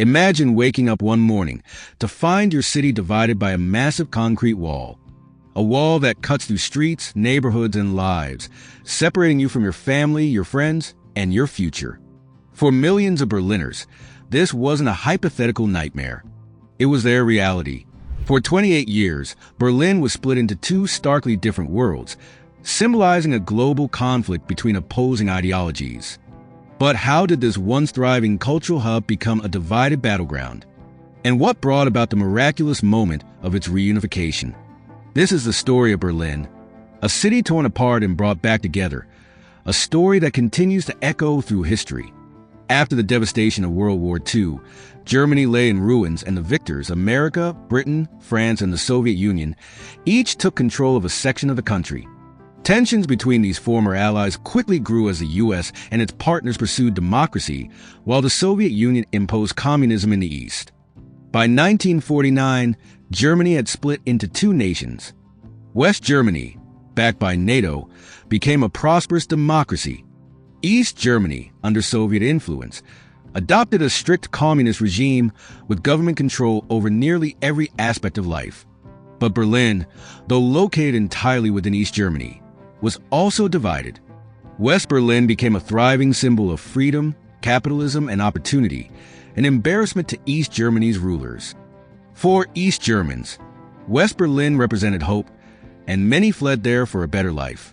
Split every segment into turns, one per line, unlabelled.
Imagine waking up one morning to find your city divided by a massive concrete wall. A wall that cuts through streets, neighborhoods, and lives, separating you from your family, your friends, and your future. For millions of Berliners, this wasn't a hypothetical nightmare. It was their reality. For 28 years, Berlin was split into two starkly different worlds, symbolizing a global conflict between opposing ideologies. But how did this once thriving cultural hub become a divided battleground? And what brought about the miraculous moment of its reunification? This is the story of Berlin, a city torn apart and brought back together, a story that continues to echo through history. After the devastation of World War II, Germany lay in ruins, and the victors, America, Britain, France, and the Soviet Union, each took control of a section of the country. Tensions between these former allies quickly grew as the U.S. and its partners pursued democracy, while the Soviet Union imposed communism in the East. By 1949, Germany had split into two nations. West Germany, backed by NATO, became a prosperous democracy. East Germany, under Soviet influence, adopted a strict communist regime with government control over nearly every aspect of life. But Berlin, though located entirely within East Germany, was also divided. West Berlin became a thriving symbol of freedom, capitalism, and opportunity, an embarrassment to East Germany's rulers. For East Germans, West Berlin represented hope, and many fled there for a better life.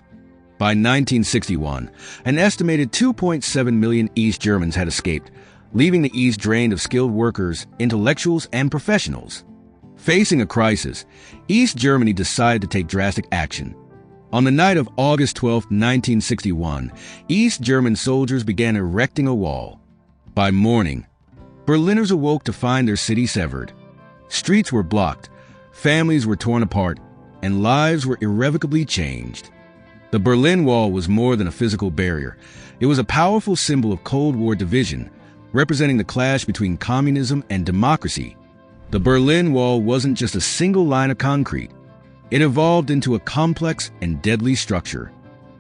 By 1961, an estimated 2.7 million East Germans had escaped, leaving the East drained of skilled workers, intellectuals, and professionals. Facing a crisis, East Germany decided to take drastic action. On the night of August 12, 1961, East German soldiers began erecting a wall. By morning, Berliners awoke to find their city severed. Streets were blocked, families were torn apart, and lives were irrevocably changed. The Berlin Wall was more than a physical barrier. It was a powerful symbol of Cold War division, representing the clash between communism and democracy. The Berlin Wall wasn't just a single line of concrete. It evolved into a complex and deadly structure.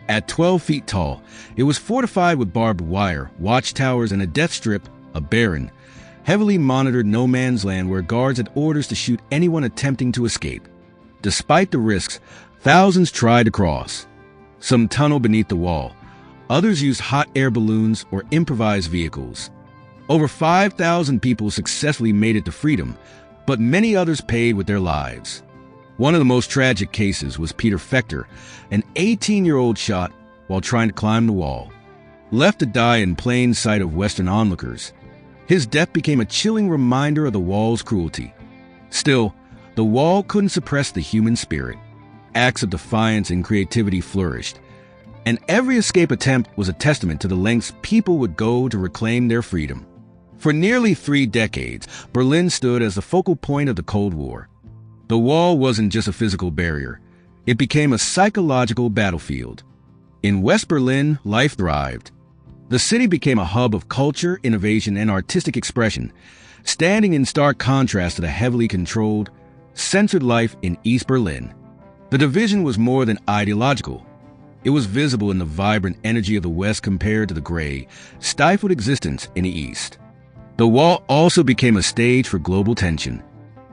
At 12 feet tall, it was fortified with barbed wire, watchtowers, and a death strip, a barren, heavily monitored no-man's land where guards had orders to shoot anyone attempting to escape. Despite the risks, thousands tried to cross. Some tunneled beneath the wall. Others used hot air balloons or improvised vehicles. Over 5,000 people successfully made it to freedom, but many others paid with their lives. One of the most tragic cases was Peter Fechter, an 18-year-old shot while trying to climb the wall. Left to die in plain sight of Western onlookers, his death became a chilling reminder of the wall's cruelty. Still, the wall couldn't suppress the human spirit. Acts of defiance and creativity flourished, and every escape attempt was a testament to the lengths people would go to reclaim their freedom. For nearly 3 decades, Berlin stood as the focal point of the Cold War. The wall wasn't just a physical barrier. It became a psychological battlefield. In West Berlin, life thrived. The city became a hub of culture, innovation, and artistic expression, standing in stark contrast to the heavily controlled, censored life in East Berlin. The division was more than ideological. It was visible in the vibrant energy of the West compared to the gray, stifled existence in the East. The wall also became a stage for global tension.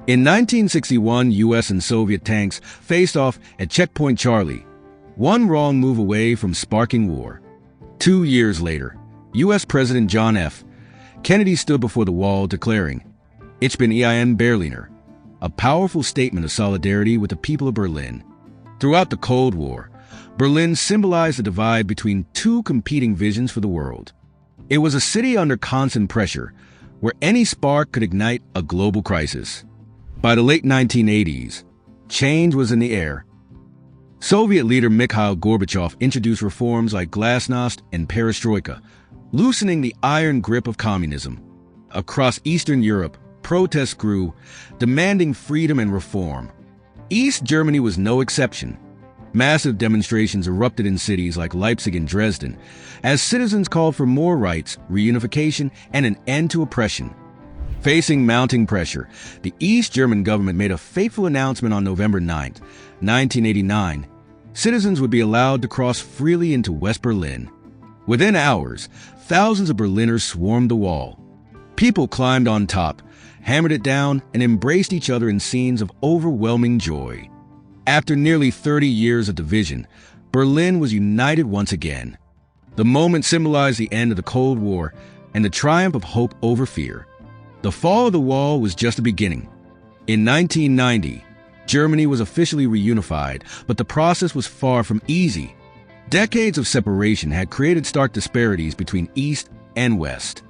In 1961, U.S. and Soviet tanks faced off at Checkpoint Charlie, one wrong move away from sparking war. 2 years later, U.S. President John F. Kennedy stood before the wall declaring, "Ich bin ein Berliner," a powerful statement of solidarity with the people of Berlin. Throughout the Cold War, Berlin symbolized the divide between two competing visions for the world. It was a city under constant pressure, where any spark could ignite a global crisis. By the late 1980s, change was in the air. Soviet leader Mikhail Gorbachev introduced reforms like glasnost and perestroika, loosening the iron grip of communism. Across Eastern Europe, protests grew, demanding freedom and reform. East Germany was no exception. Massive demonstrations erupted in cities like Leipzig and Dresden, as citizens called for more rights, reunification, and an end to oppression. Facing mounting pressure, the East German government made a fateful announcement on November 9, 1989. Citizens would be allowed to cross freely into West Berlin. Within hours, thousands of Berliners swarmed the wall. People climbed on top, hammered it down, and embraced each other in scenes of overwhelming joy. After nearly 30 years of division, Berlin was united once again. The moment symbolized the end of the Cold War and the triumph of hope over fear. The fall of the wall was just the beginning. In 1990, Germany was officially reunified, but the process was far from easy. Decades of separation had created stark disparities between East and West.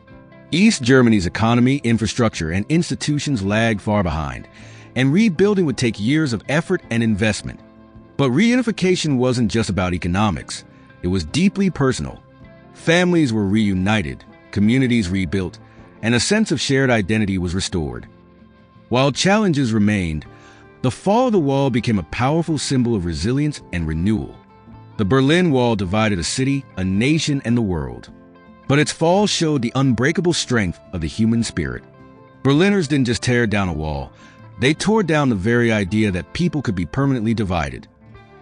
East Germany's economy, infrastructure, and institutions lagged far behind, and rebuilding would take years of effort and investment. But reunification wasn't just about economics. It was deeply personal. Families were reunited, communities rebuilt, and a sense of shared identity was restored. While challenges remained, the fall of the wall became a powerful symbol of resilience and renewal. The Berlin Wall divided a city, a nation, and the world. But its fall showed the unbreakable strength of the human spirit. Berliners didn't just tear down a wall. They tore down the very idea that people could be permanently divided.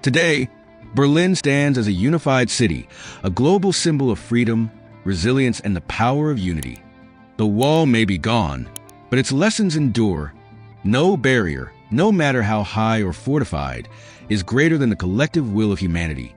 Today, Berlin stands as a unified city, a global symbol of freedom, resilience, and the power of unity. The wall may be gone, but its lessons endure. No barrier, no matter how high or fortified, is greater than the collective will of humanity.